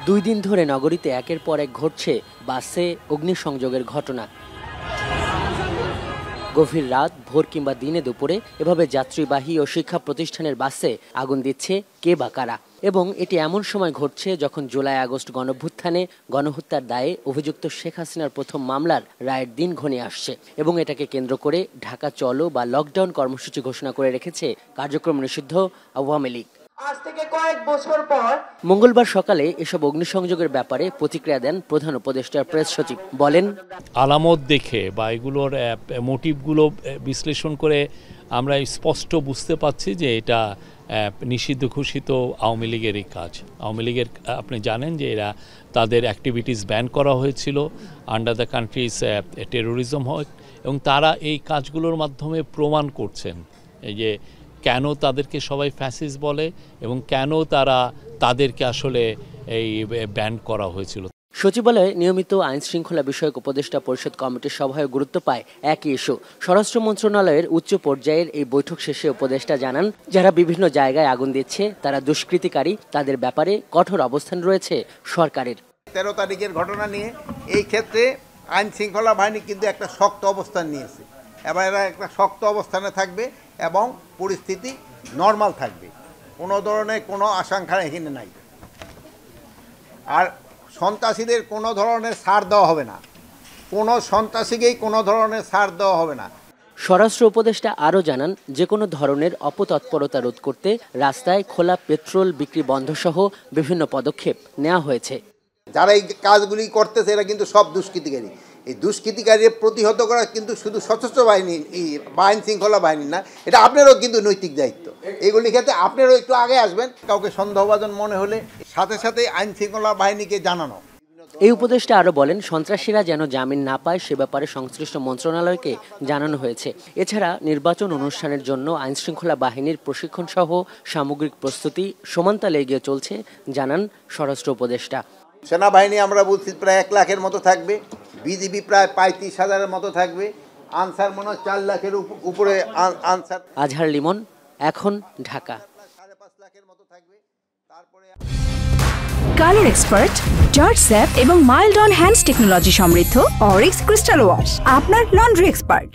2 দিন ধরে নগরীতে একের পর এক ঘটছে বাসে অগ্নিসংযোগের ঘটনা। গভীর রাত, ভোর কিংবা দিনে দুপুরে এভাবে যাত্রীবাহী ও শিক্ষা প্রতিষ্ঠানের বাসে আগুন দিচ্ছে কে বা কারা। এবং এটি এমন সময় ঘটছে যখন জুলাই আগস্ট গণঅভ্যুত্থানে গণহত্যার দায়ে অভিযুক্ত শেখ হাসিনার প্রথম মামলার রায়ের দিন ঘনিয়ে আসছে এবং এটাকে কেন্দ্র করে ঢাকা চলো বা লকডাউন কর্মসূচি ঘোষণা করে রেখেছে কার্যক্রম নিষিদ্ধ আওয়ামী লীগ। আজ থেকে কয়েক বছর পর মঙ্গলবার সকালে এসব অগ্নিসংযোগের ব্যাপারে প্রতিক্রিয়া দেন প্রধান উপদেষ্টার প্রেস সচিব। বলেন, আলামত দেখে বা এগুলোর মোটিভগুলো বিশ্লেষণ করে আমরা স্পষ্ট বুঝতে পারছি যে এটা নিষিদ্ধ ঘোষিত আওয়ামী লীগেরই কাজ। আওয়ামী লীগের আপনি জানেন যে এরা তাদের অ্যাক্টিভিটিস ব্যান করা হয়েছিল আন্ডার দ্য কান্ট্রিজ টেরোরিজম হয়, এবং তারা এই কাজগুলোর মাধ্যমে প্রমাণ করছেন এই যে কেন তাদেরকে সবাই ফ্যাসিস্ট বলে এবং কেন তাদেরকে আসলে এই ব্যান করা হয়েছিল। সচিবালয়ে নিয়মিত আইন শৃঙ্খলা বিষয়ক উপদেষ্টা পরিষদ কমিটির সভায় গুরুত্ব পায় একই ইস্যু। স্বরাষ্ট্র মন্ত্রণালয়ের উচ্চ পর্যায়ের এই বৈঠক শেষে উপদেষ্টা জানান, যারা বিভিন্ন জায়গায় আগুন দিচ্ছে তারা দুষ্কৃতিকারী, তাদের ব্যাপারে কঠোর অবস্থান রয়েছে সরকারের। 13 তারিখের ঘটনা নিয়ে এই ক্ষেত্রে আইন শৃঙ্খলা বাহিনী কিন্তু একটা শক্ত অবস্থান নিয়েছে। এবার এরা একটা শক্ত অবস্থানে থাকবে এবং পরিস্থিতি নর্মাল থাকবে, কোনো ধরনের কোনো আশঙ্কা এখানে নাই। আর সন্ত্রাসীদের কোনো ধরনের ছাড় দেওয়া হবে না, কোনো সন্ত্রাসীকেই কোনো ধরনের ছাড় দেওয়া হবে না। স্বরাষ্ট্র উপদেষ্টা আরও জানান, যে কোনো ধরনের অপতৎপরতা রোধ করতে রাস্তায় খোলা পেট্রোল বিক্রি বন্ধসহ বিভিন্ন পদক্ষেপ নেওয়া হয়েছে। যারা এই কাজগুলি করতেছে এরা কিন্তু সব দুষ্কৃতিকারী। এই দুষ্কৃতিকারীর প্রতিহত করা কিন্তু শুধু সশস্ত্র বাহিনী বা আইন শৃঙ্খলা বাহিনী না, এটা আপনারও কিন্তু নৈতিক দায়িত্ব। এইগুলি ক্ষেত্রে আপনারও একটু আগে আসবেন, কাউকে সন্দেহভাজন মনে হলে সাথে সাথে আইন শৃঙ্খলা বাহিনীকে জানানো। এই উপদেষ্টা আরও বলেন, সন্ত্রাসীরা যেন জামিন না পায় সে ব্যাপারে সংশ্লিষ্ট মন্ত্রণালয়কে জানানো হয়েছে। এছাড়া নির্বাচন অনুষ্ঠানের জন্য আইন শৃঙ্খলা বাহিনীর প্রশিক্ষণ সহ সামগ্রিক প্রস্তুতি সমান্তালে এগিয়ে চলছে জানান স্বরাষ্ট্র উপদেষ্টা। সেনাবাহিনী আমরা বলছি প্রায় 1 লাখের মতো থাকবে, বিজিবি প্রায় 35,000-এর মতো থাকবে, আনসার মনে হয় 4 লাখের উপরে আনসার। আজহার লিমন, এখন, ঢাকা। 5.5 লাখের মতো থাকবে। তারপরে কালার এক্সপার্ট, জর্জ স্যাপ এবং মাইল্ড অন হ্যান্ডস টেকনোলজি সমৃদ্ধ অরিক্স ক্রিস্টাল ওয়াশ আপনার লন্ড্রি এক্সপার্ট।